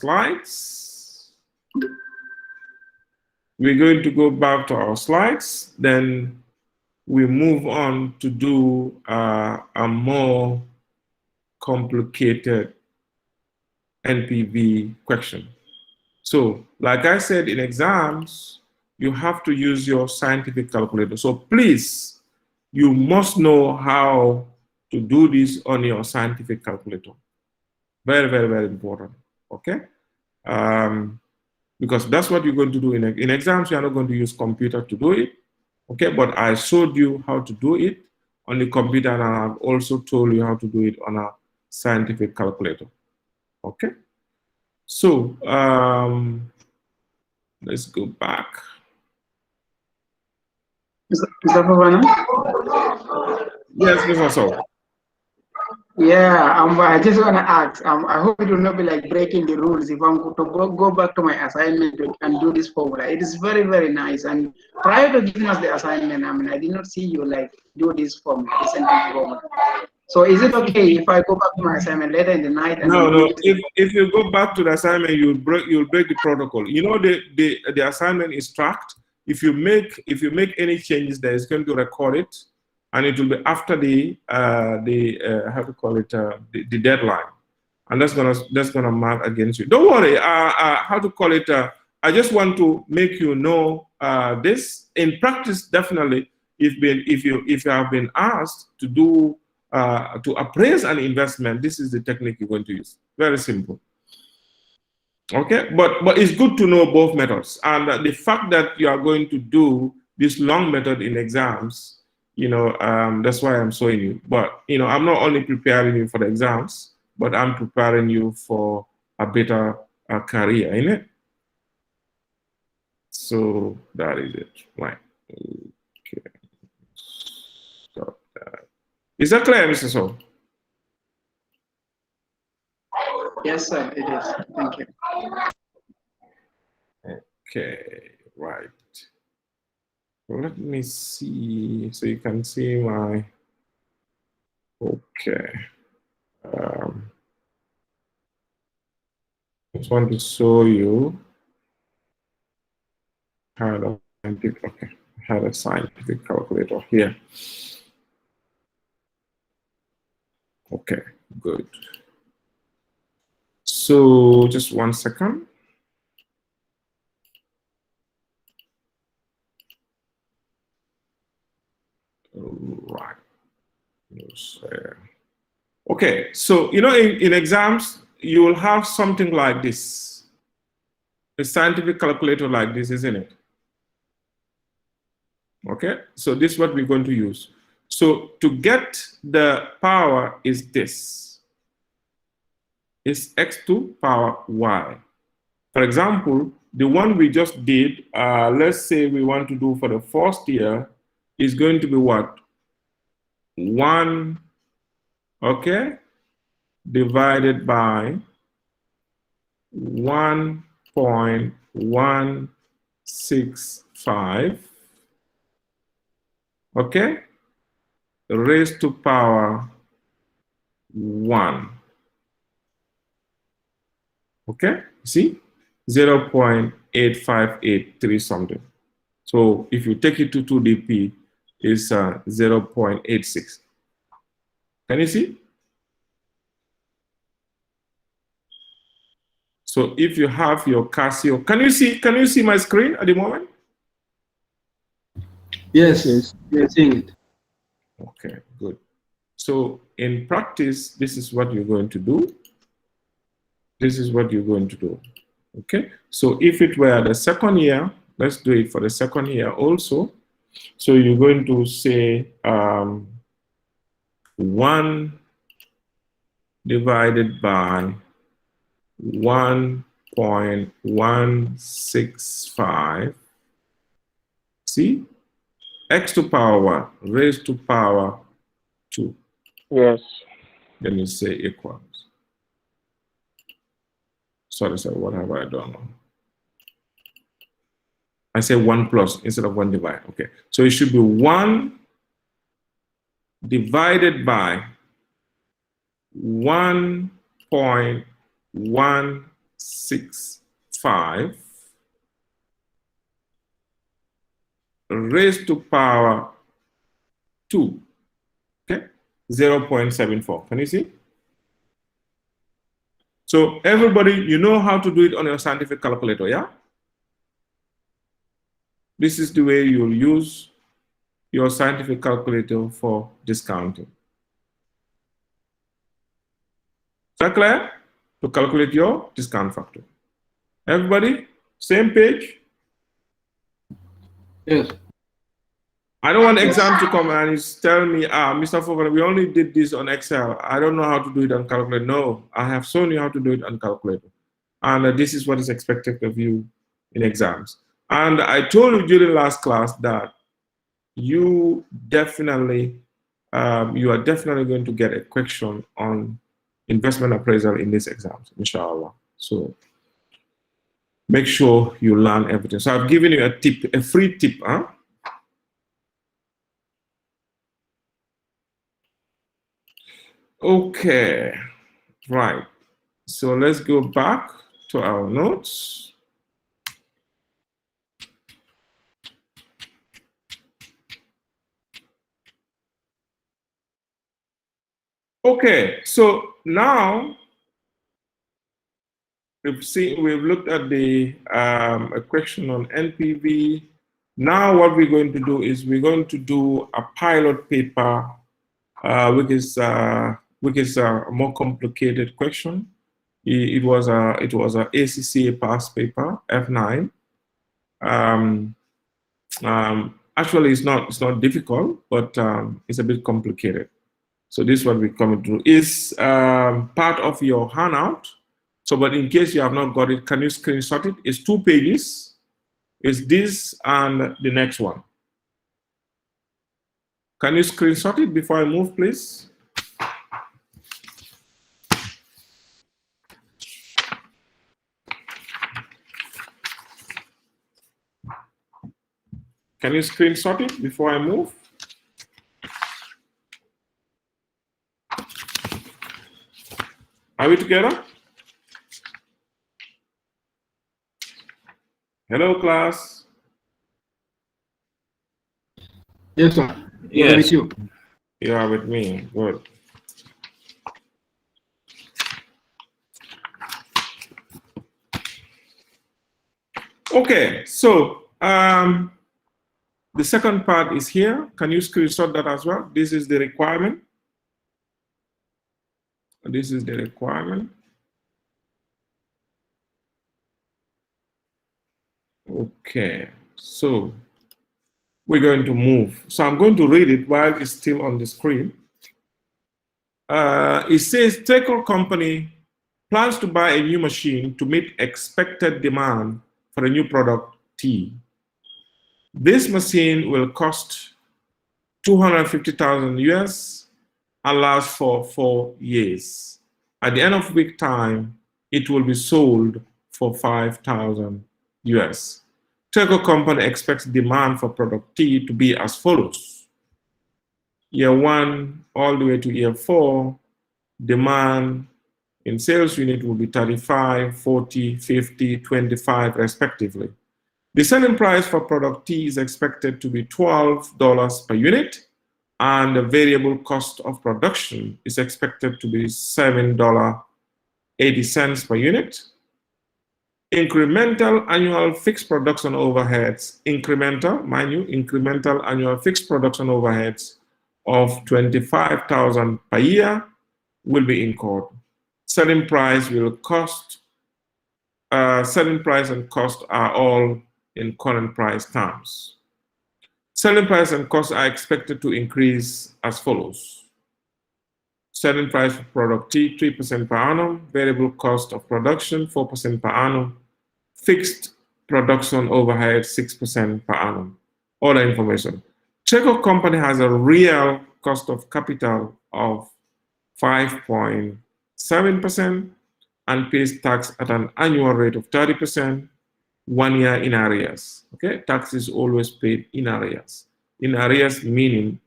slides. We're going to go back to our slides. Then we move on to do a more complicated NPV question. So, like I said, in exams, you have to use your scientific calculator. So please, you must know how to do this on your scientific calculator. Very, very, very important, okay? Because that's what you're going to do in exams. You're not going to use computer to do it, okay? But I showed you how to do it on the computer, and I've also told you how to do it on a scientific calculator, okay? So let's go back. Is that Pavana? Yes, Mr. So. Yeah, I just want to ask. I hope it will not be like breaking the rules if I'm going to go back to my assignment and do this formula. It is very, very nice. And prior to giving us the assignment, I mean, I did not see you like do this formula, this sentence formula. So is it okay if I go back to my assignment later in the night and No, then no. do it? If you go back to the assignment, you'll break the protocol. You know the assignment is tracked. If you make any changes, there is going to record it, and it will be after the how to call it the deadline, and that's gonna mark against you. Don't worry. How to call it? I just want to make you know this in practice. Definitely, if you have been asked to do to appraise an investment, this is the technique you're going to use. Very simple. Okay, but it's good to know both methods, and the fact that you are going to do this long method in exams, you know, that's why I'm showing you. But you know, I'm not only preparing you for the exams, but I'm preparing you for a better career, isn't it? So that is it, right? Okay. Stop that. Is that clear, Mr. So? Yes, sir, it is. Thank you. Okay, right. Let me see, so you can see my, okay. Just want to show you how the scientific, okay, how the scientific calculator here. Okay, good. So just 1 second. Right. Okay, so you know, in exams, you will have something like this. A scientific calculator like this, isn't it? Okay, so this is what we're going to use. So to get the power is this. It's x to power y. For example, the one we just did, let's say we want to do for the first year, is going to be what? 1, okay, divided by 1.165, okay, raised to power 1. Okay, see, 0.8583 something. So if you take it to 2dp, it's 0.86. Can you see? So if you have your Casio, can you see my screen at the moment? Yes, you're seeing it. Okay, good. So in practice, this is what you're going to do. This is what you're going to do. Okay, so if it were the second year, let's do it for the second year also. So you're going to say 1 divided by 1.165. See? X to power 1 raised to power 2. Yes. Then you say equals. Sorry, what have I done? I say 1 plus instead of 1 divide. Okay, so it should be 1 divided by 1.165 0.65 raised to power 2, okay, 0.74. Can you see? So everybody, you know how to do it on your scientific calculator, yeah? This is the way you'll use your scientific calculator for discounting. Is that clear? To calculate your discount factor. Everybody, same page? Yes. I don't want exam to come and tell me, Mr. Fogan, we only did this on Excel. I don't know how to do it on calculator. No, I have shown you how to do it on calculator. And this is what is expected of you in exams. And I told you during last class that you definitely, you are definitely going to get a question on investment appraisal in these exams, inshallah. So make sure you learn everything. So I've given you a tip, a free tip, huh? Okay, right. So let's go back to our notes. Okay, so now we've looked at the a question on NPV. Now what we're going to do is we're going to do a pilot paper, which is a more complicated question. It was a ACCA pass paper, F9. Actually, it's not difficult, but it's a bit complicated. So this is what we're coming to do. Is part of your handout. So, but in case you have not got it, can you screenshot it? It's 2 pages. It's this and the next one. Can you screenshot it before I move, please? Can you screenshot it before I move? Are we together? Hello, class. Yes, sir. Yes. With you. You are with me. Good. Okay, so the second part is here. Can you screenshot that as well? This is the requirement. This is the requirement. Okay, so we're going to move. So I'm going to read it while it's still on the screen. It says, Teco company plans to buy a new machine to meet expected demand for a new product T. This machine will cost 250,000 US and last for 4 years. At the end of week time, it will be sold for 5,000 US. Teco company expects demand for product T to be as follows. Year 1 all the way to year 4, demand in sales unit will be 35, 40, 50, 25 respectively. The selling price for product T is expected to be $12 per unit, and the variable cost of production is expected to be $7.80 per unit. Incremental annual fixed production overheads, incremental annual fixed production overheads of $25,000 per year will be incurred. Selling price and cost are all in current price terms. Selling price and costs are expected to increase as follows. Selling price for product T, 3% per annum. Variable cost of production, 4% per annum. Fixed production overhead, 6% per annum. All the information. Teco company has a real cost of capital of 5.7% and pays tax at an annual rate of 30%, 1 year in arrears. Okay, tax is always paid in arrears. In arrears meaning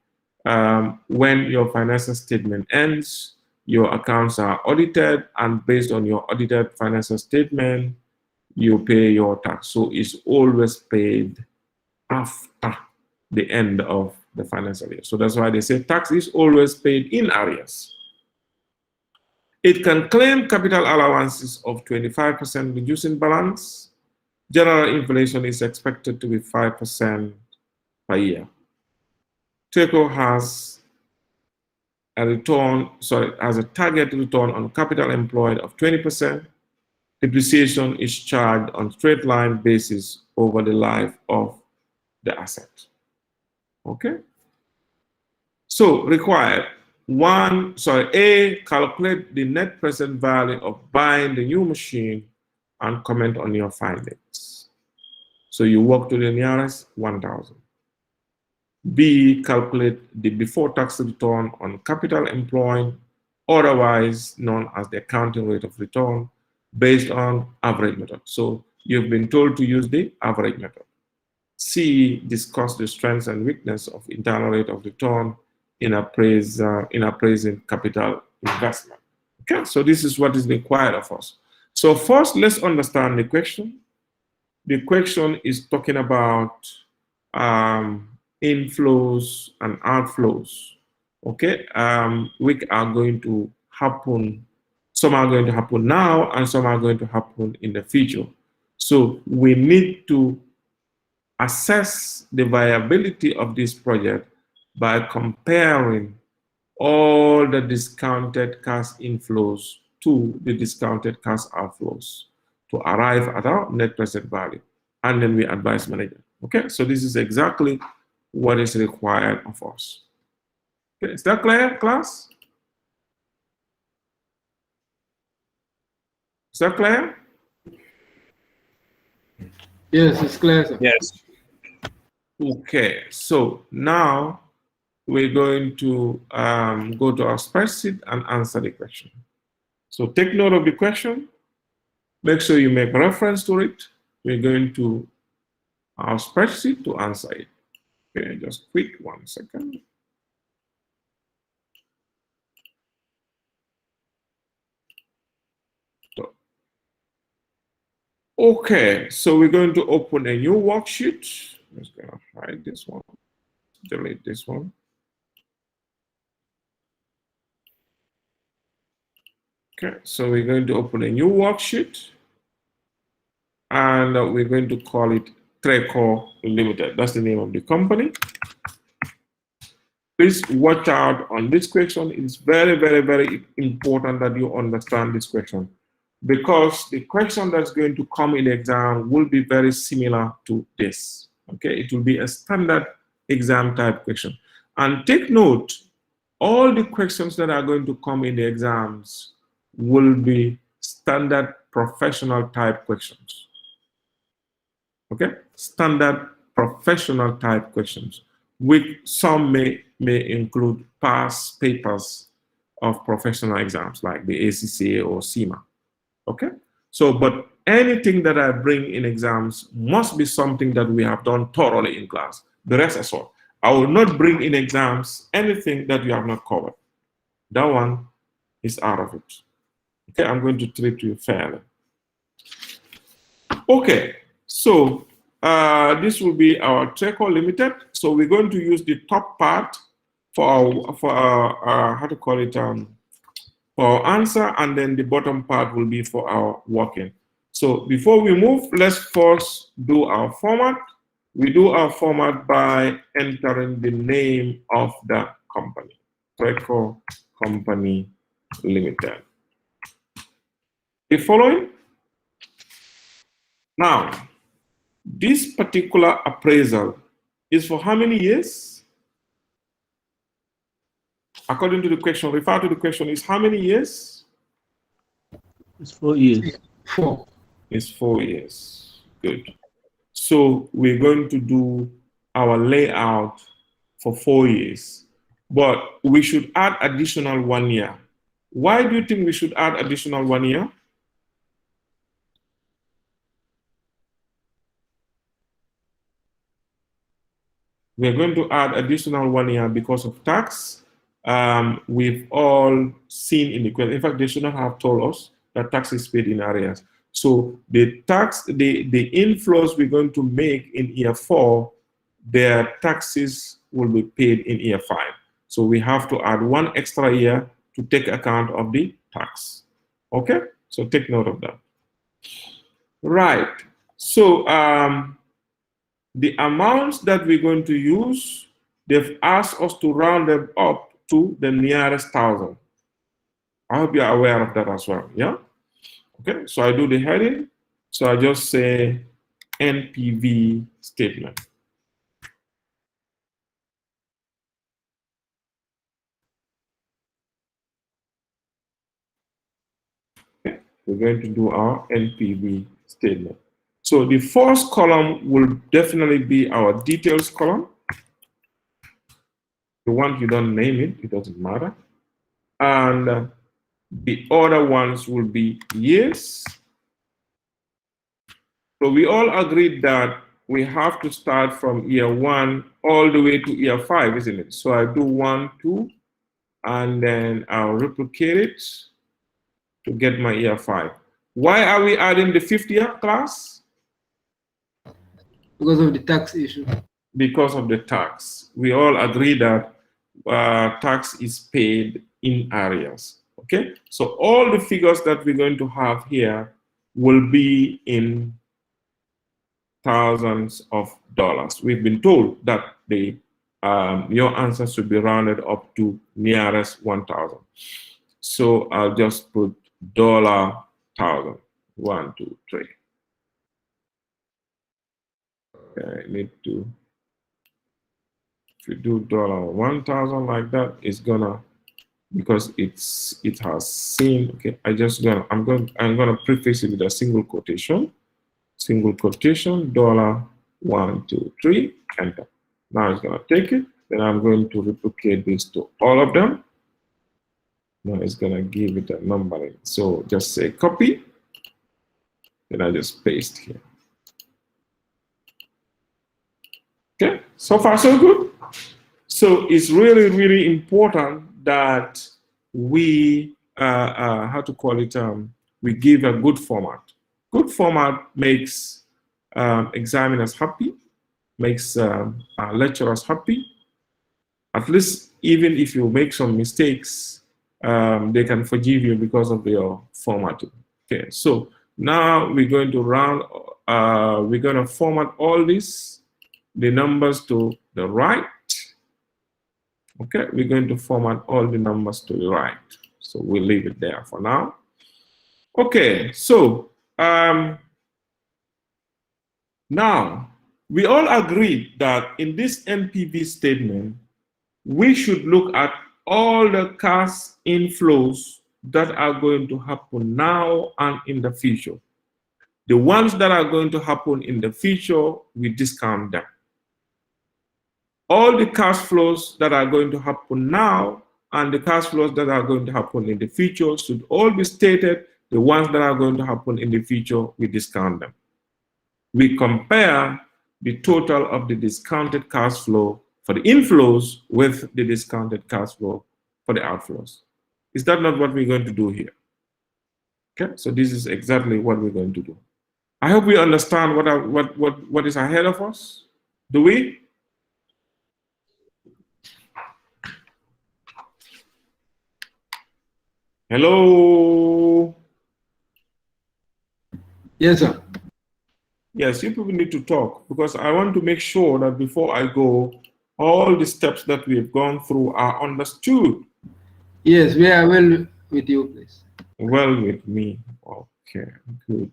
when your financial statement ends, your accounts are audited, and based on your audited financial statement, you pay your tax. So it's always paid after the end of the financial year. So that's why they say tax is always paid in arrears. It can claim capital allowances of 25% reducing balance. General inflation is expected to be 5% per year. TECO has has a target return on capital employed of 20%. Depreciation is charged on straight line basis over the life of the asset. Okay? So required, A, calculate the net present value of buying the new machine and comment on your findings. So you work to the nearest 1,000. B, calculate the before tax return on capital employed, otherwise known as the accounting rate of return, based on average method. So you've been told to use the average method. C, discuss the strengths and weakness of internal rate of return in appraising capital investment. Okay, so this is what is required of us. So first, let's understand the question. The question is talking about inflows and outflows, okay, which are going to happen. Some are going to happen now and some are going to happen in the future. So we need to assess the viability of this project by comparing all the discounted cash inflows to the discounted cash outflows to arrive at our net present value. And then we advise management. Okay, so this is exactly what is required of us. Okay, is that clear, class? Is that clear? Yes, it's clear, sir. Yes. Okay, so now we're going to go to our spreadsheet and answer the question. So take note of the question. Make sure you make reference to it. We're going to our spreadsheet to answer it. Okay, just quick 1 second. So, okay, so we're going to open a new worksheet. I'm just going to hide this one, delete this one. Okay, so we're going to open a new worksheet and we're going to call it Treco Limited. That's the name of the company. Please watch out on this question. It's very, very, very important that you understand this question because the question that's going to come in the exam will be very similar to this. Okay, it will be a standard exam type question. And take note, all the questions that are going to come in the exams will be standard professional type questions. Okay, standard professional type questions, which some may include past papers of professional exams like the ACCA or CIMA. Okay, so but anything that I bring in exams must be something that we have done thoroughly in class. The rest is all. I will not bring in exams anything that you have not covered. That one is out of it. Okay, I'm going to treat you fairly. Okay, so this will be our Treco Limited. So we're going to use the top part for our how to call it, for our answer, and then the bottom part will be for our working. So before we move, let's first do our format. We do our format by entering the name of the company, Treco Company Limited. The following. Now, this particular appraisal is for how many years? According to the question, refer to the question, is how many years? It's 4 years. 4. It's 4 years. Good. So we're going to do our layout for 4 years, but we should add additional 1 year. Why do you think we should add additional 1 year? We're going to add additional 1 year because of tax we've all seen in the question. In fact, they should not have told us that tax is paid in arrears. So the inflows we're going to make in year 4, their taxes will be paid in year 5. So we have to add 1 extra year to take account of the tax. Okay, so take note of that. Right, so the amounts that we're going to use, they've asked us to round them up to the nearest 1,000. I hope you're aware of that as well, yeah? Okay, so I do the heading, so I just say NPV statement. Okay, we're going to do our NPV statement. So the first column will definitely be our details column. The one you don't name it, it doesn't matter. And the other ones will be years. So we all agreed that we have to start from year 1 all the way to year 5, isn't it? So I do 1, 2, and then I'll replicate it to get my year 5. Why are we adding the 5th year class? Because of the tax issue. Because of the tax. We all agree that tax is paid in arrears. Okay, so all the figures that we're going to have here will be in thousands of dollars. We've been told that your answer should be rounded up to nearest 1,000. So I'll just put $1,000. 1, 2, 3. Okay, I need to. If you do $1,000 like that, it's gonna, because it has seen. Okay, I'm gonna preface it with a single quotation. Single quotation, $1, 2, 3, enter. Now it's gonna take it. Then I'm going to replicate this to all of them. Now it's gonna give it a numbering. So just say copy. Then I just paste here. Okay, so far so good. So it's really, really important that we, we give a good format. Good format makes examiners happy, makes lecturers happy. At least even if you make some mistakes, they can forgive you because of your formatting. Okay, so now we're going to format all this, the numbers to the right. Okay, we're going to format all the numbers to the right. So we'll leave it there for now. Okay, so now we all agreed that in this NPV statement, we should look at all the cash inflows that are going to happen now and in the future. The ones that are going to happen in the future, we discount them. All the cash flows that are going to happen now and the cash flows that are going to happen in the future should all be stated. The ones that are going to happen in the future, we discount them. We compare the total of the discounted cash flow for the inflows with the discounted cash flow for the outflows. Is that not what we're going to do here? Okay, so this is exactly what we're going to do. I hope we understand what is ahead of us. Do we? Hello? Yes, sir. Yes, you people need to talk because I want to make sure that before I go, all the steps that we've gone through are understood. Yes, we are well with you, please. Well with me. Okay, good.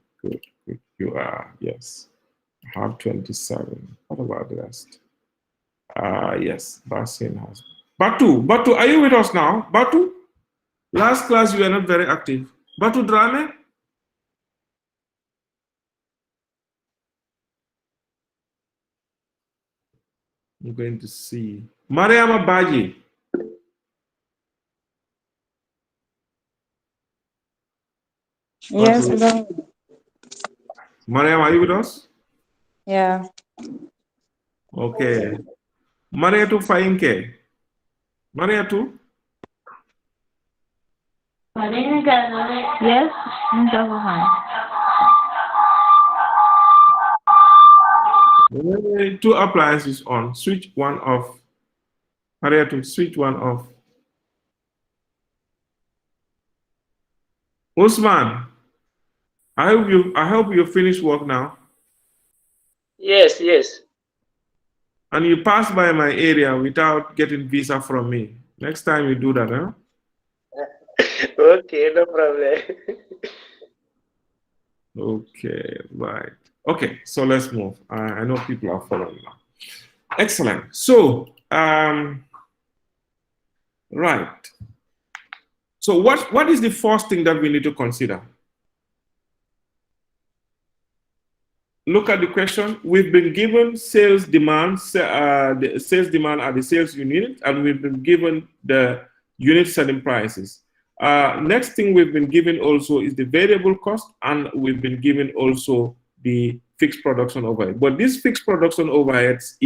You are, yes. I have 27. What about the rest? Yes, Basin has. Batu, are you with us now? Batu? Last class you were not very active. Batu Drame? I'm going to see. Mariama Baji. Yes, Mariam, are you with us? yeah. Okay. Mariatu Fainke. Mariatu? Yes, Two appliances on. Switch one off. Hurry to switch one off. Usman, I hope you finished work now. Yes, yes. And you passed by my area without getting visa from me. Next time you do that, huh? Okay, no problem. Okay, right. Okay, so let's move. I know people are following now. Excellent. So, right. So what is the first thing that we need to consider? Look at the question. We've been given sales demand, the sales demand at the sales unit, and we've been given the unit selling prices. Next thing we've been given also is the variable cost, and we've been given also the fixed production overhead. But these fixed production overheads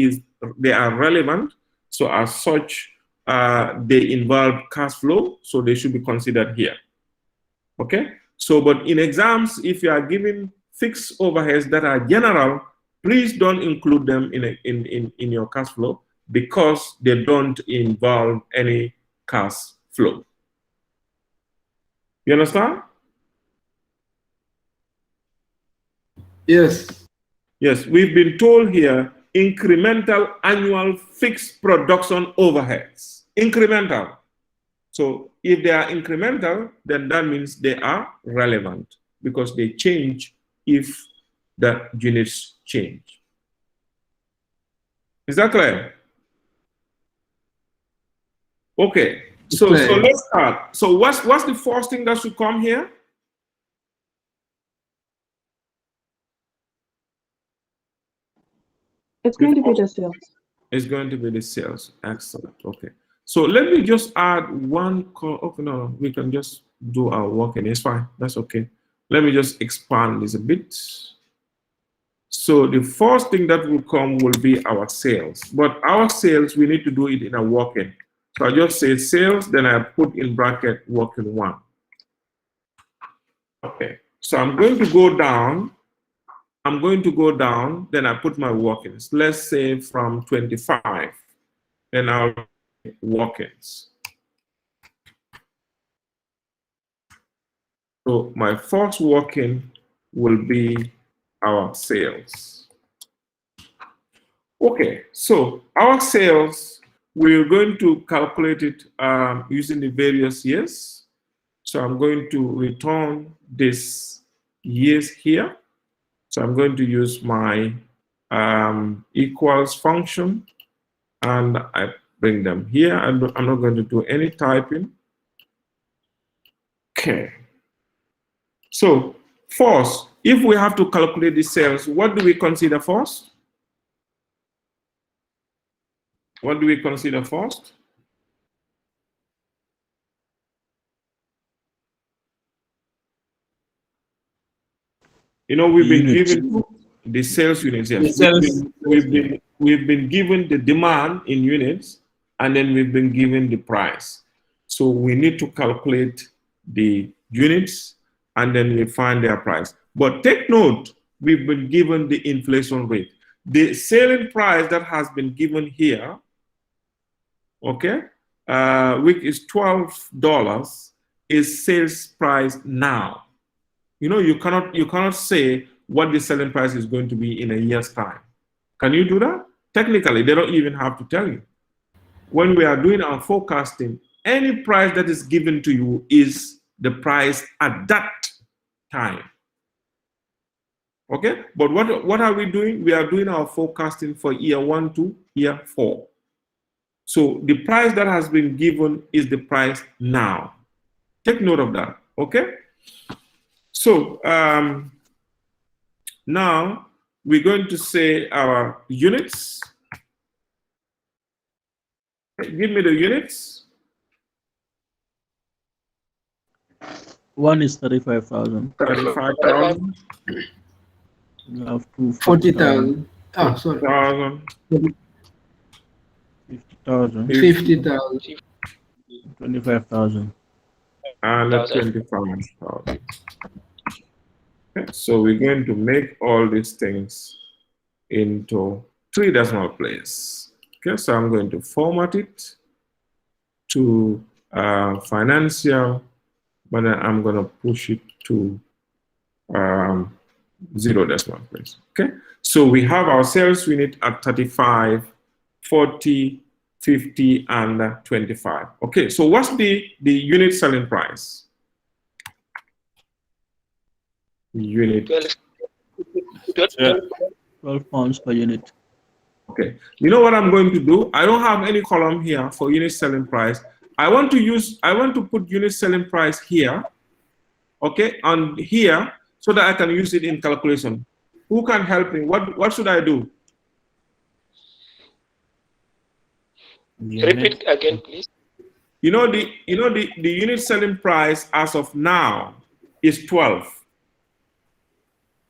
they are relevant, so as such, they involve cash flow, so they should be considered here. Okay. So, but in exams, if you are given fixed overheads that are general, please don't include them in your cash flow because they don't involve any cash flow. You understand? Yes. Yes, we've been told here incremental annual fixed production overheads. Incremental. So if they are incremental, then that means they are relevant because they change if the units change. Is that clear? Okay. So let's start. So what's the first thing that should come here? It's going to be the sales. It's going to be the sales. Excellent. Okay. So let me just add one call. Okay, no, we can just do our work and it's fine. That's okay. Let me just expand this a bit. So the first thing that will come will be our sales. But our sales, we need to do it in a working. So I just say sales, then I put in bracket working one. Okay. So I'm going to go down. I'm going to go down, then I put my workings. Let's say from 25. Then I'll workings. So my first working will be our sales. Okay, so our sales, we're going to calculate it using the various years. So I'm going to return this years here. So I'm going to use my equals function and I bring them here. I'm not going to do any typing. Okay. So first, if we have to calculate the sales, what do we consider first? What do we consider first? You know, we've been given the sales units. Yes, we've been given the demand in units, and then we've been given the price. So we need to calculate the units, and then we find their price. But take note, we've been given the inflation rate. The selling price that has been given here, okay, which is $12, is sales price now. You know, you cannot say what the selling price is going to be in a year's time. Can you do that? Technically, they don't even have to tell you. When we are doing our forecasting, any price that is given to you is the price at that time. Okay? But what are we doing? We are doing our forecasting for year 1 to year 4. So the price that has been given is the price now. Take note of that. Okay? So now we're going to say our units. Give me the units. One is 35,000. 35,000. You have two 40,000. Oh, sorry. 50,000. 50,000. 25,000. and 25,000. Okay, so we're going to make all these things into 3 decimal places. Okay, so I'm going to format it to financial, but then I'm going to push it to 0 decimal place. Okay, so we have our sales unit at 35, 40, 50, and 25. Okay, so what's the unit selling price? Unit. 12 pounds per unit. Okay, you know what I'm going to do? I don't have any column here for unit selling price. I want to put unit selling price here, okay, on here, so that I can use it in calculation. Who can help me? What should I do? Repeat again, please. You know the unit selling price as of now is 12.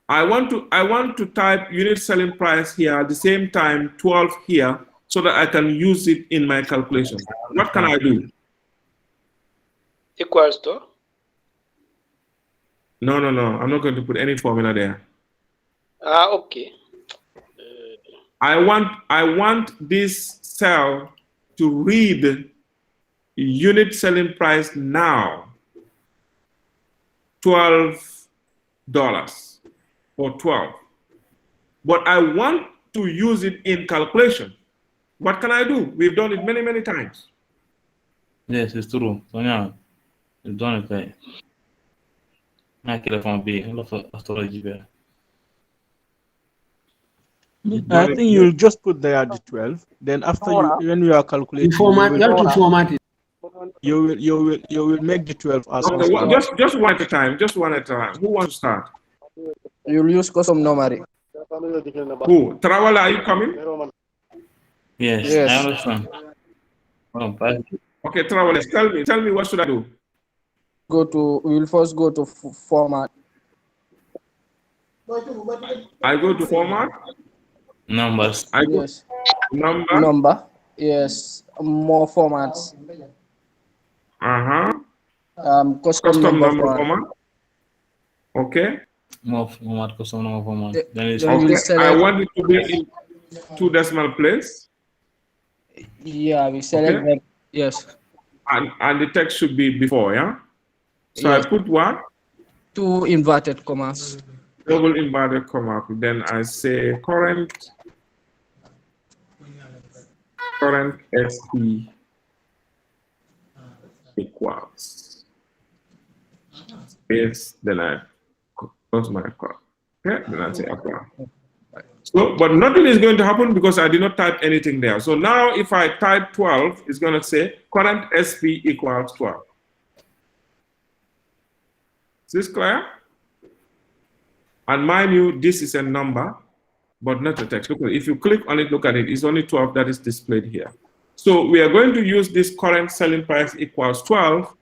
I want to type unit selling price here at the same time 12 here, so that I can use it in my calculation. What can I do? Equals to? No. I'm not going to put any formula there. Okay. I want this cell to read unit selling price now, $12 or 12. But I want to use it in calculation. What can I do? We've done it many times. Yes, it's true. So now, you've done it right. I think you'll just put there the 12. Then after when you are calculating, you will make the 12 as okay, just one at a time. Just one at a time. Who wants to start? You'll use custom numeric. Who? Tarawala, are you coming? Yes. I understand. Okay, Tarawala, tell me what should I do? We will first go to format. I go to format. Numbers. I go Yes. number. Yes. More formats. Custom number format. Okay. More format, custom number format. Okay. I want it to be in 2 decimal place. Yeah, we select okay. Yes. And the text should be before, yeah? So yes. I put what? 2 inverted commas. Double inverted comma. Then I say current SP equals space. Then I close my curve. Okay, then I say apply. So, but nothing is going to happen because I did not type anything there. So now if I type 12, it's going to say current SP equals 12. Is this clear? And mind you, this is a number, but not a text. Look, if you click on it, look at it, it's only 12 that is displayed here. So we are going to use this current selling price equals 12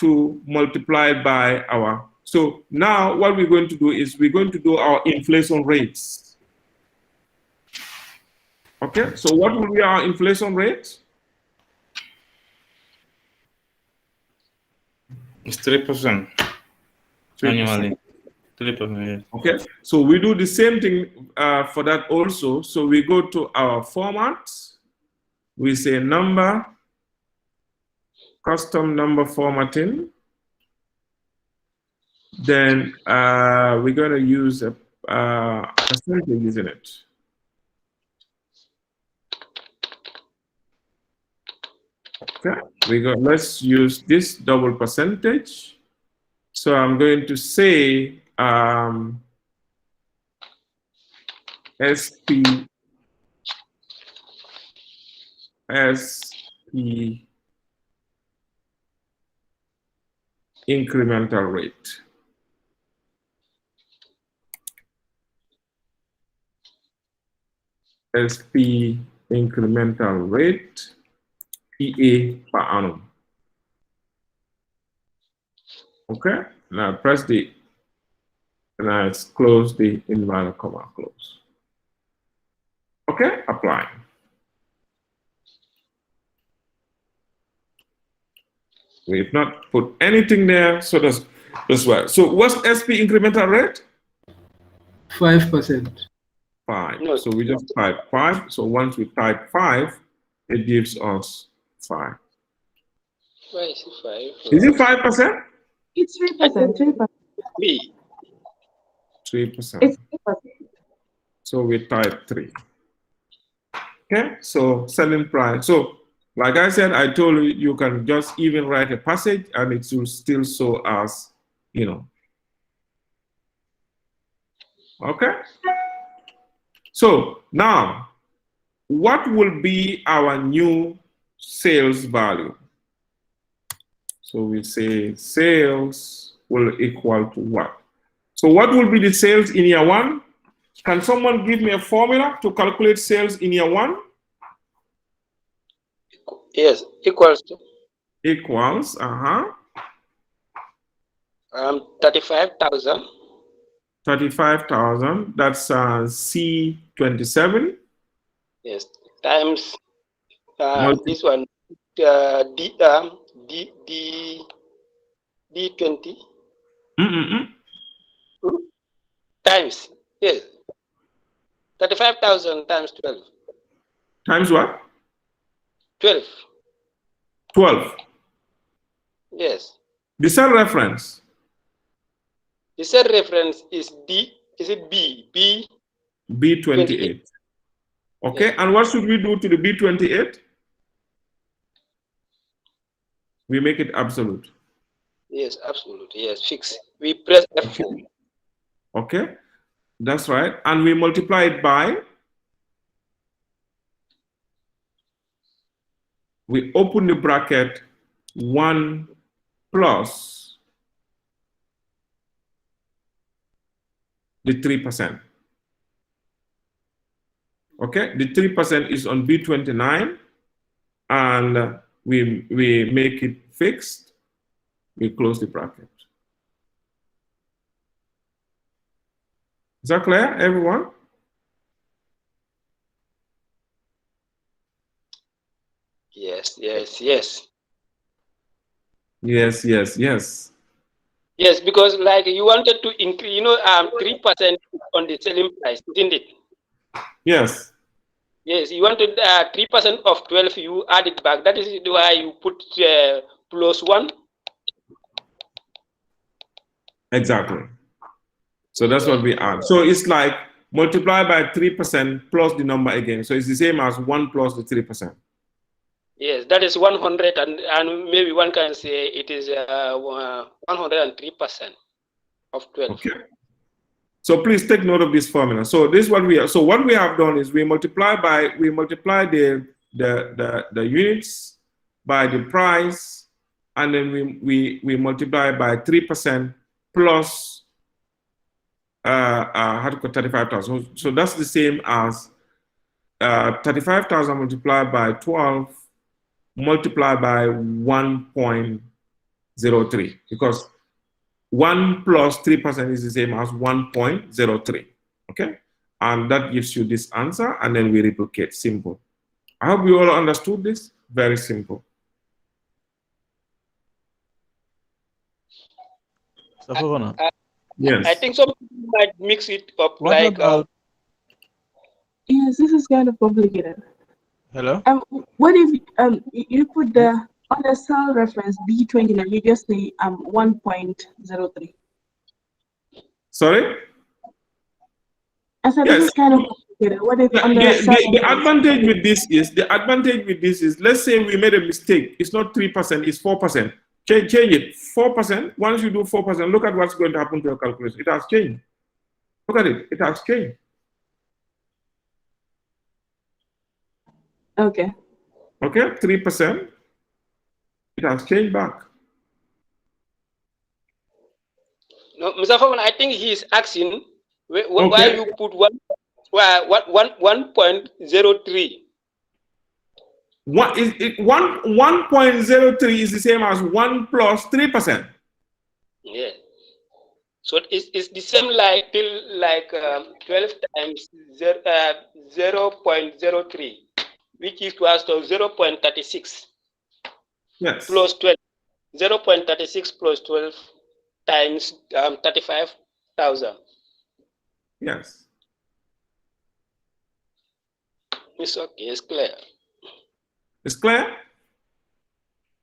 to multiply by our. So now what we're going to do is we're going to do our inflation rates. Okay, so what will be our inflation rate? It's 3% annually. 3%, yes. Okay, so we do the same thing for that also. So we go to our format, we say number, custom number formatting. Then we're going to use a percentage, isn't it? Okay, let's use this double percentage. So I'm going to say SP incremental rate. SP incremental rate, PA per annum. Okay, now press the, and I close the inverted comma close. Okay, apply. We've not put anything there, so that's why. So what's SP incremental rate? 5%. 5. No. So we just type 5. So once we type 5, it gives us 5. Why is it 5? Is it 5%? It's 3%. 3%. 3. 3%. It's 3%. So we type 3. Okay, so selling price. So like I said, I told you, you can just even write a passage and it will still show as, you know. Okay. So now, what will be our new sales value? So we say sales will equal to what? So what will be the sales in year 1? Can someone give me a formula to calculate sales in year 1? Yes, equals to Equals, 35,000. 35,000. That's C27. Yes, times this one D20 times, yes, 35,000 times 12. Times what? 12. 12. Yes. The cell reference. The cell reference is D. Is it B? B28. Okay, Yes. and what should we do to the B28? We make it absolute. Yes, absolutely. Yes, fix. We press F4. Okay, that's right. And we multiply it by, we open the bracket 1 plus the 3%. Okay, the 3% is on B29 and we make it fixed. We close the bracket. Is that clear, everyone? Yes, yes, yes. Yes, yes, yes. Yes, because like you wanted to increase, 3% on the selling price, isn't it? Yes. Yes, you wanted 3% of 12, you add it back. That is why you put plus 1. Exactly. So that's what we add. So it's like multiply by 3% plus the number again. So it's the same as 1 plus the 3%. Yes, that is 100, and maybe one can say it is 103% of 12. Okay. So please take note of this formula. So this is what we are. So what we have done is we multiply the units by the price, and then we multiply by 3% plus 35,000. So that's the same as 35,000 multiplied by 12 multiplied by 1.03, because 1 plus 3% is the same as 1.03. Okay, and that gives you this answer, and then we replicate. Simple. I hope you all understood this. Very simple. Yes. I think some people might mix it up. What about? Yes, this is kind of complicated. Hello? What if you put on the cell reference B29, you just say 1.03? Sorry? I said this is kind of complicated. What if on the cell The advantage with this is, let's say we made a mistake. It's not 3%, it's 4%. Change it. 4%. Once you do 4%, look at what's going to happen to your calculation. It has changed. Look at it. It has changed. Okay. Okay, 3%. It has changed back. No, Mr. Foreman, I think he is asking why you put 1.03. 1.03 is the same as 1 plus 3%. Yeah. So it's the same like 12 times 0.03, which equals to 0.36. Yes. Plus 12. 0.36 plus 12 times 35,000. Yes. It's okay, it's clear. It's clear?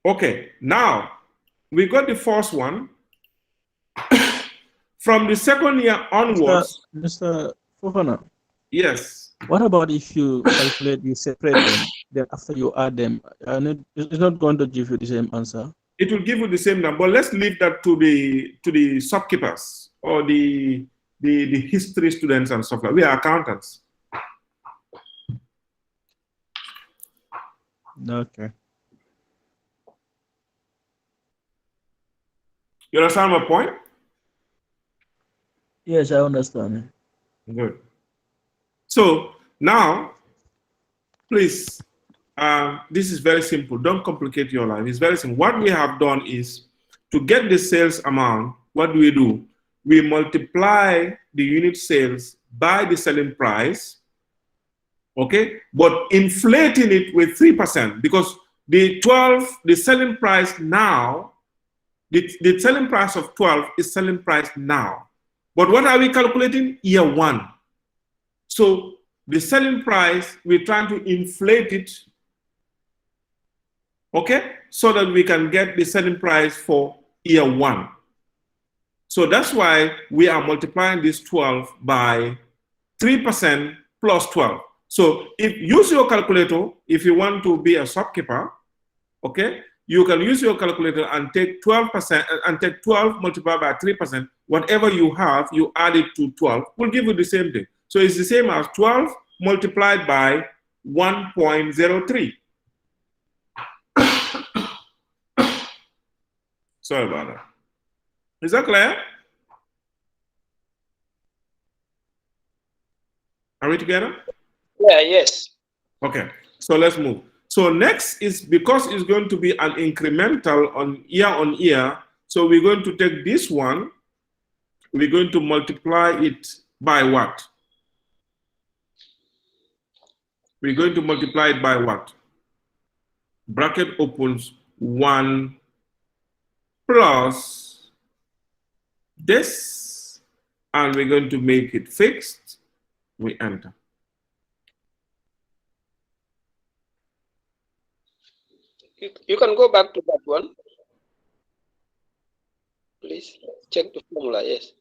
Okay, now we got the first one. From the second year onwards. Mr. Fofana. Yes. What about if you calculate, you separate them, then after you add them, and it's not going to give you the same answer? It will give you the same number. Let's leave that to the shopkeepers or the history students and stuff like that. We are accountants. Okay. You understand my point? Yes, I understand. Good. So now, please, this is very simple. Don't complicate your life. It's very simple. What we have done is to get the sales amount, what do? We multiply the unit sales by the selling price, okay? But inflating it with 3% because the selling price now, the selling price of 12 is selling price now. But what are we calculating? Year one. So the selling price, we're trying to inflate it, okay? So that we can get the selling price for year one. So that's why we are multiplying this 12 by 3% plus 12. So if use your calculator, if you want to be a shopkeeper, okay? You can use your calculator and take 12% and take 12 multiplied by 3%. Whatever you have, you add it to 12. Will give you the same thing. So it's the same as 12 multiplied by 1.03. Sorry about that. Is that clear? Are we together? Yeah, yes. Okay, so let's move. So next is, because it's going to be an incremental on year, so we're going to take this one, we're going to multiply it by what? We're going to multiply it by what? Bracket opens 1 plus this, and we're going to make it fixed. We enter. You can go back to that one. Please check the formula, yes.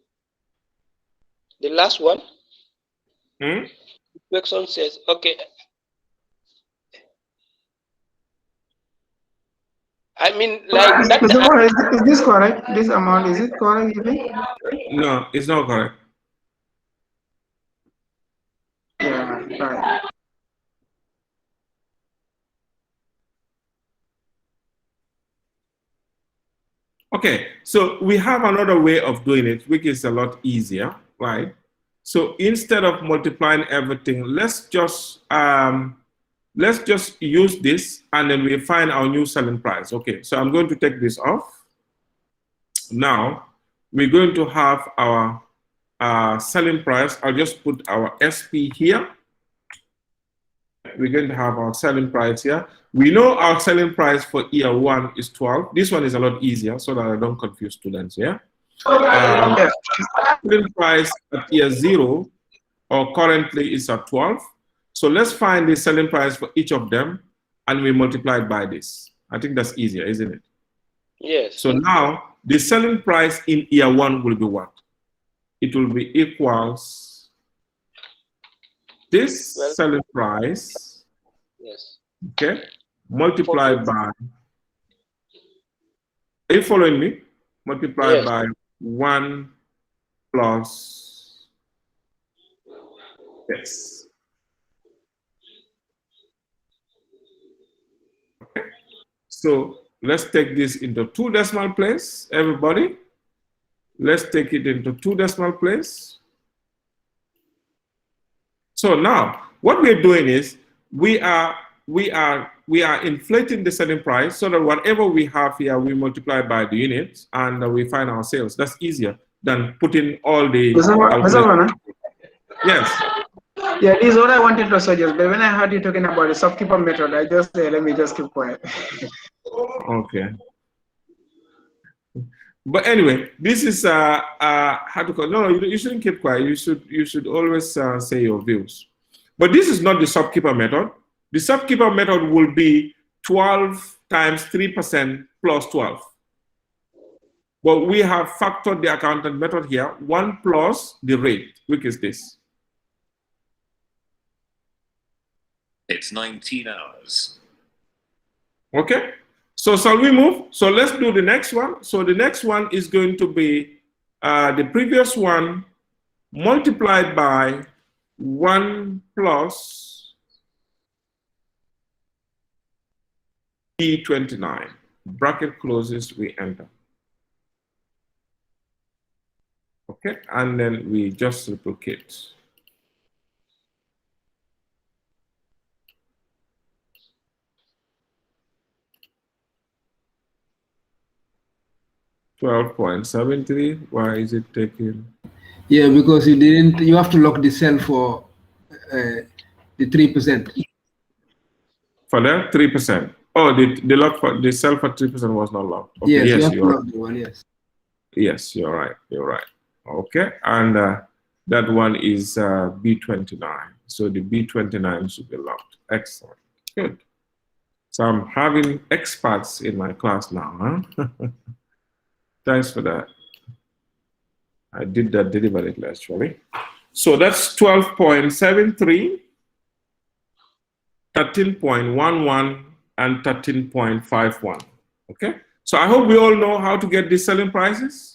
The last one. Question says, okay. I mean, like that. Is this correct? This amount, is it correct? No, it's not correct. Yeah, right. Okay, so we have another way of doing it, which is a lot easier, right? So instead of multiplying everything, let's just use this, and then we find our new selling price. Okay, so I'm going to take this off. Now we're going to have our selling price. I'll just put our SP here. We're going to have our selling price here. We know our selling price for year one is 12. This one is a lot easier so that I don't confuse students, yeah? Selling price at year 0 or currently is at 12. So let's find the selling price for each of them and we multiply it by this. I think that's easier, isn't it? Yes. So now the selling price in year 1 will be what? It will be equals this selling price, yes, okay, multiplied by, are you following me? Multiplied by 1 plus this. Okay, so let's take this into 2 decimal place, everybody. Let's take it into 2 decimal place. So now, what we're doing is we are inflating the selling price so that whatever we have here, we multiply by the units and we find our sales. That's easier than putting all the. Yes. Yeah, this is what I wanted to suggest. But when I heard you talking about the shopkeeper method, I just said, let me just keep quiet. Okay. But anyway, this is how to call. No, you shouldn't keep quiet. You should always say your views. But this is not the shopkeeper method. The shopkeeper method will be 12 times 3% plus 12. But we have factored the accountant method here, 1 plus the rate, which is this. It's 19 hours. Okay, so shall we move? So let's do the next one. So the next one is going to be the previous one multiplied by 1 plus E29. Bracket closes, we enter. Okay, and then we just replicate. $12.73. Why is it taking? Yeah, because you didn't. You have to lock the cell for the 3%. For that 3%. Oh, the lock for the cell for 3% was not locked. Okay, Yes, yes, you have to you're lock the one. Yes. Yes, you're right. You're right. Okay, and that one is B29. So the B29 should be locked. Excellent. Good. So I'm having experts in my class now, huh? Thanks for that. I did that deliberately, actually. So that's 12.73, 13.11, and 13.51. Okay. So I hope we all know how to get these selling prices.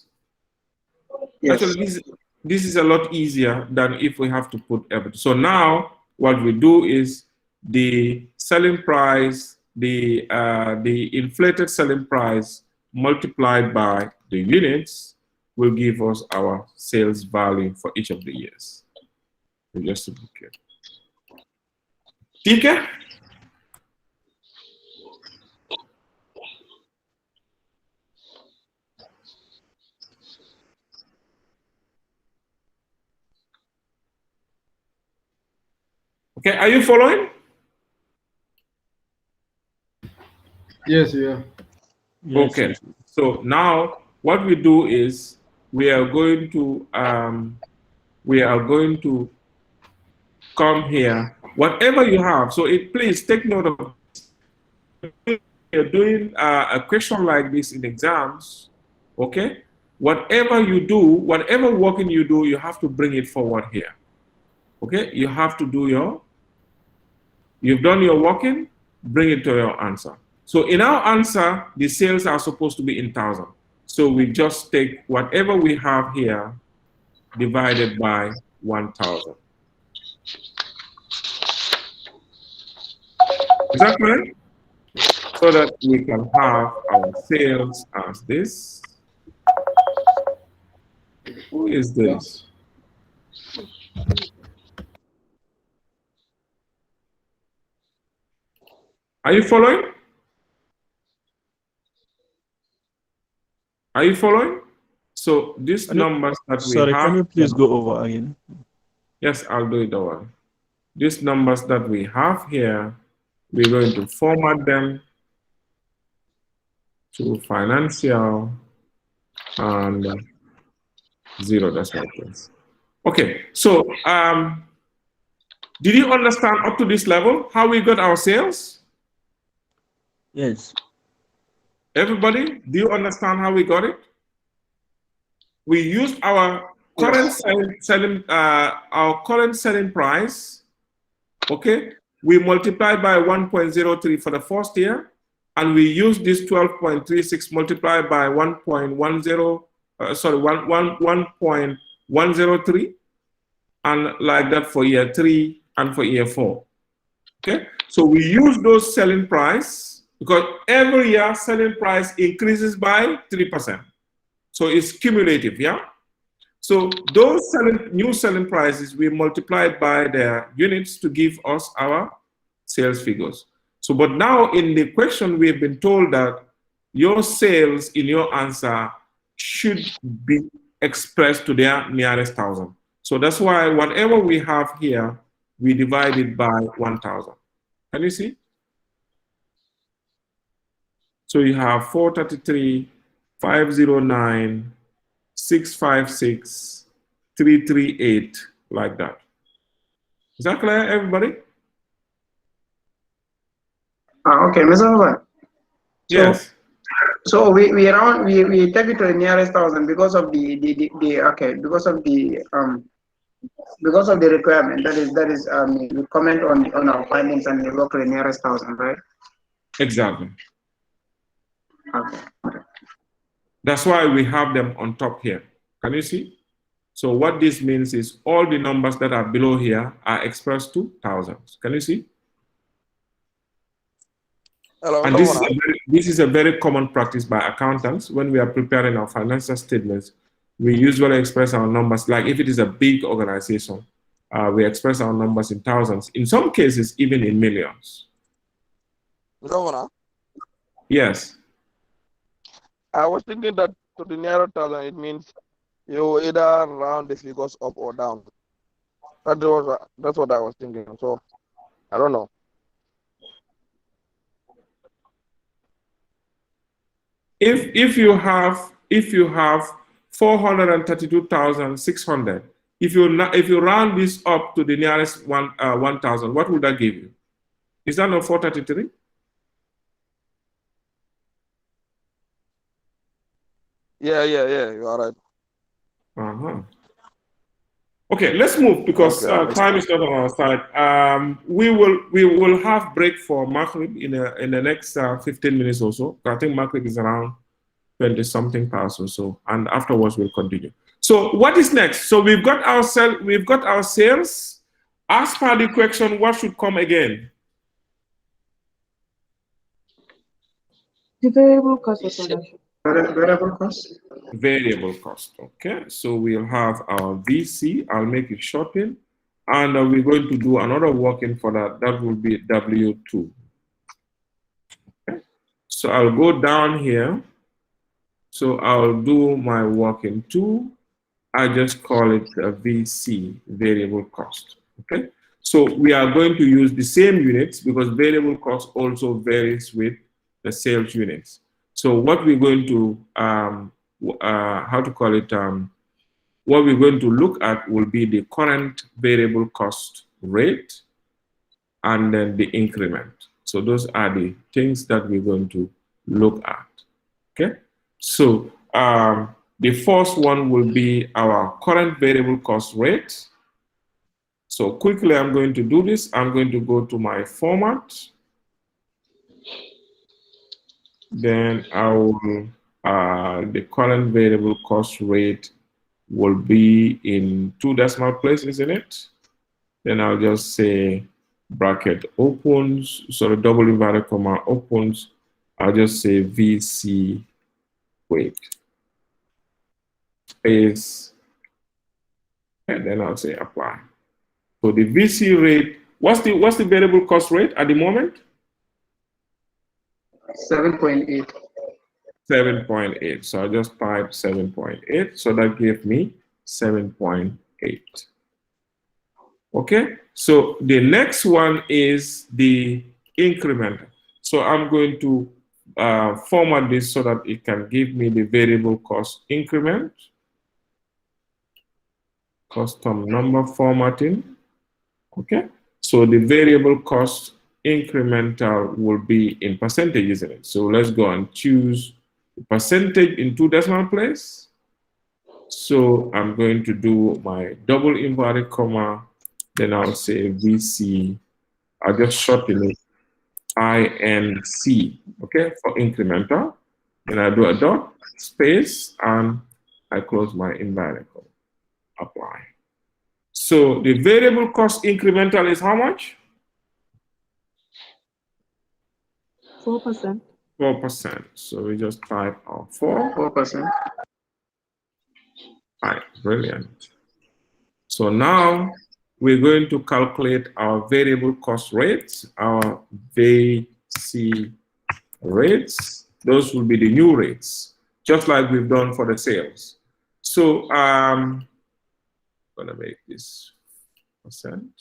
Yes. Actually, this is a lot easier than if we have to put everything. So now what we do is the selling price, the inflated selling price multiplied by the units will give us our sales value for each of the years. We just duplicate. TK? Okay, are you following? Yes, yeah. Yes, Okay, yes. so now what we do is we are going to come here. Whatever you have, so please take note of this. You're doing a question like this in exams, okay? Whatever you do, whatever working you do, you have to bring it forward here, okay? You have to do you've done your working, bring it to your answer. So in our answer, the sales are supposed to be in 1,000. So we just take whatever we have here divided by 1,000. Is that correct? So that we can have our sales as this. Who is this? Are you following? Are you following? So these numbers that we have. Sorry, can you please go over again? Yes, I'll do it over. These numbers that we have here, we're going to format them to financial and 0 decimal place. Okay, so did you understand up to this level how we got our sales? Yes. Everybody, do you understand how we got it? We used our current selling price. Okay, we multiplied by 1.03 for the first year, and we used this 12.36 multiplied by 1.103, and like that for year 3 and for year 4. Okay, so we use those selling price because every year selling price increases by 3%. So it's cumulative, yeah? So those new selling prices, we multiplied by their units to give us our sales figures. So, but now in the question, we've been told that your sales in your answer should be expressed to their nearest 1,000. So that's why whatever we have here, we divide it by 1,000. Can you see? So you have 433, 509 656 338, like that. Is that clear, everybody? Okay, Mr. Oban. Yes. So we take it to the nearest thousand because of the because of the requirement. That is we comment on our findings and we work to the nearest thousand, right? Exactly. Okay. That's why we have them on top here. Can you see? So what this means is all the numbers that are below here are expressed to thousands. Can you see? Hello, And this is a very common practice by accountants. When we are preparing our financial statements, we usually express our numbers, like if it is a big organization, we express our numbers in thousands, in some cases, even in millions. Governor, Yes. I was thinking that to the nearer thousand, it means you either round the figures up or down. That's what I was thinking. So I don't know. If you have 432,600, if you round this up to the nearest 1,000, what would that give you? Is that not 433? Yeah, you are right. Okay, let's move because time is not on our side. We will have break for Maghrib in the next 15 minutes or so. I think Maghrib is around 20 something past or so, and afterwards we'll continue. So what is next? So we've got our sales. As per the question, what should come again? The variable cost of production. Variable cost. Variable cost. Okay, so we'll have our VC. I'll make it shorten, and we're going to do another working for that. That will be W2. Okay. So I'll go down here. So I'll do my working 2. I just call it a VC, variable cost. Okay. So we are going to use the same units because variable cost also varies with the sales units. So what we're going to what we're going to look at will be the current variable cost rate and then the increment. So those are the things that we're going to look at. Okay. So the first one will be our current variable cost rate. So quickly, I'm going to do this. I'm going to go to my format. Then I will, the current variable cost rate will be in 2 decimal places, isn't it? Then I'll just say bracket opens, so the double inverted comma opens. I'll just say VC rate. Space, and then I'll say apply. So the VC rate, what's the variable cost rate at the moment? 7.8. 7.8. So I just type 7.8. So that gave me 7.8. Okay. So the next one is the increment. So I'm going to format this so that it can give me the variable cost increment. Custom number formatting. Okay. So the variable cost incremental will be in percentage, isn't it? So let's go and choose the percentage in 2 decimal place. So I'm going to do my double inverted comma, then I'll say VC. I'll just shorten it INC, okay, for incremental. Then I do a dot, space, and I close my inverted comma. Apply. So the variable cost incremental is how much? 4%. 4%. So we just type our 4%. Right, brilliant. So now we're going to calculate our variable cost rates, our VC rates. Those will be the new rates, just like we've done for the sales. So I'm gonna make this 4%.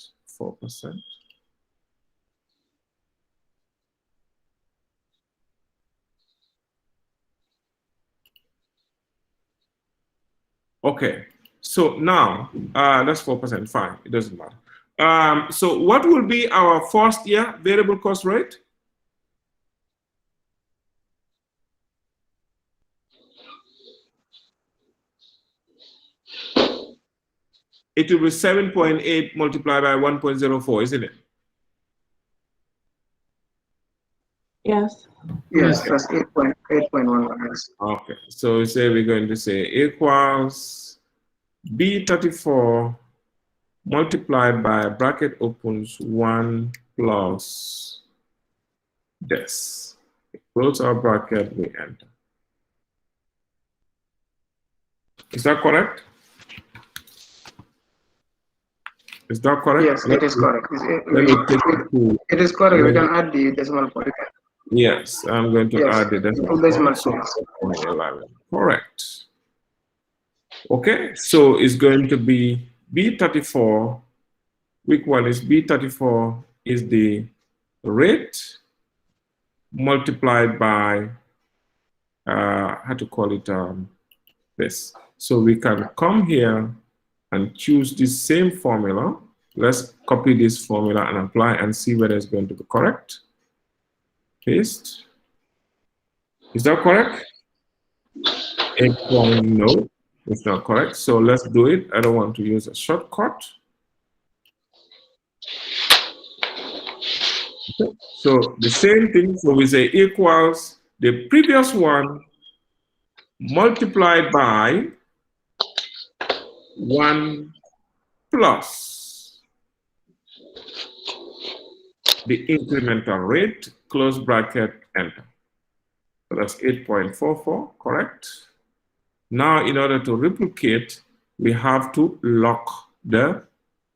Okay, so now that's 4%. Fine, it doesn't matter. So what will be our first year variable cost rate? It will be 7.8 multiplied by 1.04, isn't it? Yes. Yes, that's 8.1. Okay, so we say we're going to say equals B34 multiplied by bracket opens 1 plus this. Close our bracket, we enter. Is that correct? Is that correct? Yes, it is correct. It is correct. We can add the decimal point. Yes, I'm going to add the decimal point. 11. Correct. Okay, so it's going to be B34. Which one is B34? Is the rate multiplied by how to call it this. So we can come here and choose this same formula. Let's copy this formula and apply and see whether it's going to be correct. Paste. Is that correct? No, it's not correct. So let's do it. I don't want to use a shortcut. Okay. So the same thing. So we say equals the previous one multiplied by 1 plus the incremental rate, close bracket, enter. So that's 8.44, correct? Now, in order to replicate, we have to lock the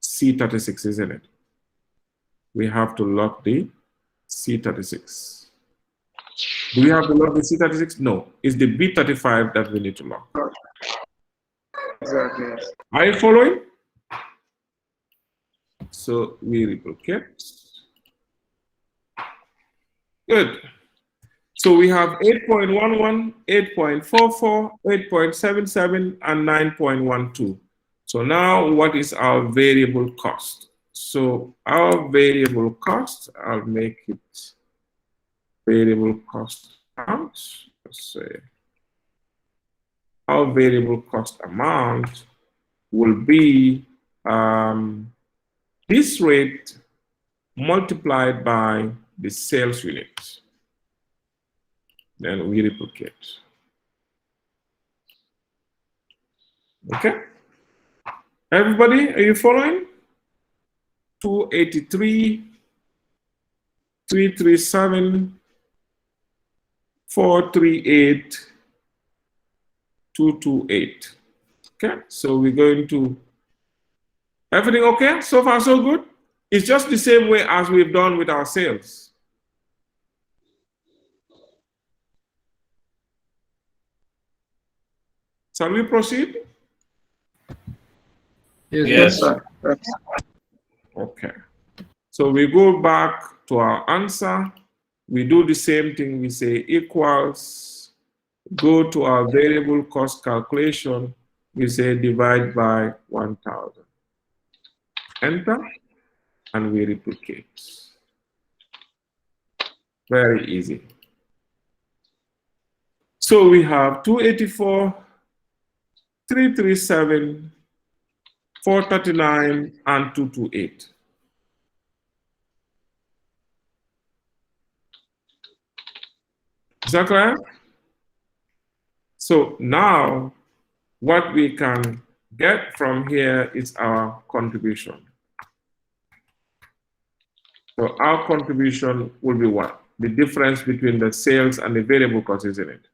C36, isn't it? We have to lock the C36. Do we have to lock the C36? No, it's the B35 that we need to lock. Exactly. Are you following? So we replicate. Good. So we have 8.11, 8.44, 8.77, and 9.12. So now what is our variable cost? So our variable cost, I'll make it variable cost amount. Let's say our variable cost amount will be this rate multiplied by the sales unit. Then we replicate. Okay? Everybody, are you following? 283, 337, 438, 228. Okay, so we're going to, everything okay? So far, so good? It's just the same way as we've done with our sales. Shall we proceed? Yes. Sir. Okay. So we go back to our answer. We do the same thing. We say equals, go to our variable cost calculation. We say divide by 1,000. Enter, and we replicate. Very easy. So we have 284, 337, 439, and 228. Is that correct? So now what we can get from here is our contribution. So our contribution will be what? The difference between the sales and the variable cost, isn't it?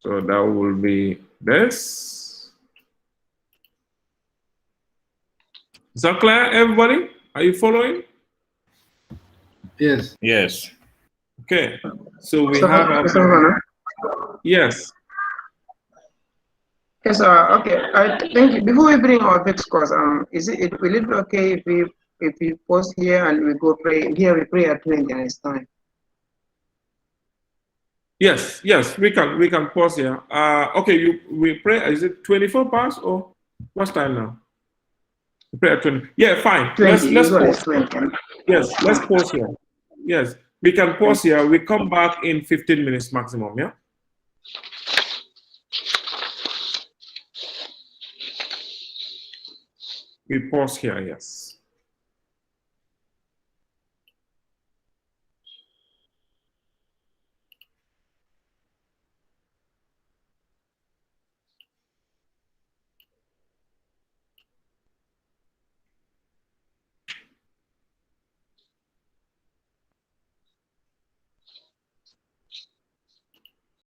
So that will be this. Is that clear, everybody? Are you following? Yes. Yes. Okay. So we have our... Yes. Yes, okay. I think before we bring our fixed cost, will it be okay if we pause here and we go pray here? We pray at 20 and it's time. Yes, yes, we can pause here. Okay, we pray. Is it 24 past or what's time now? We pray at 20. Yeah, fine. 20. Let's Usually pause. it's 20. Yes, let's pause here. Yes, we can pause here. We come back in 15 minutes maximum. Yeah. We pause here. Yes.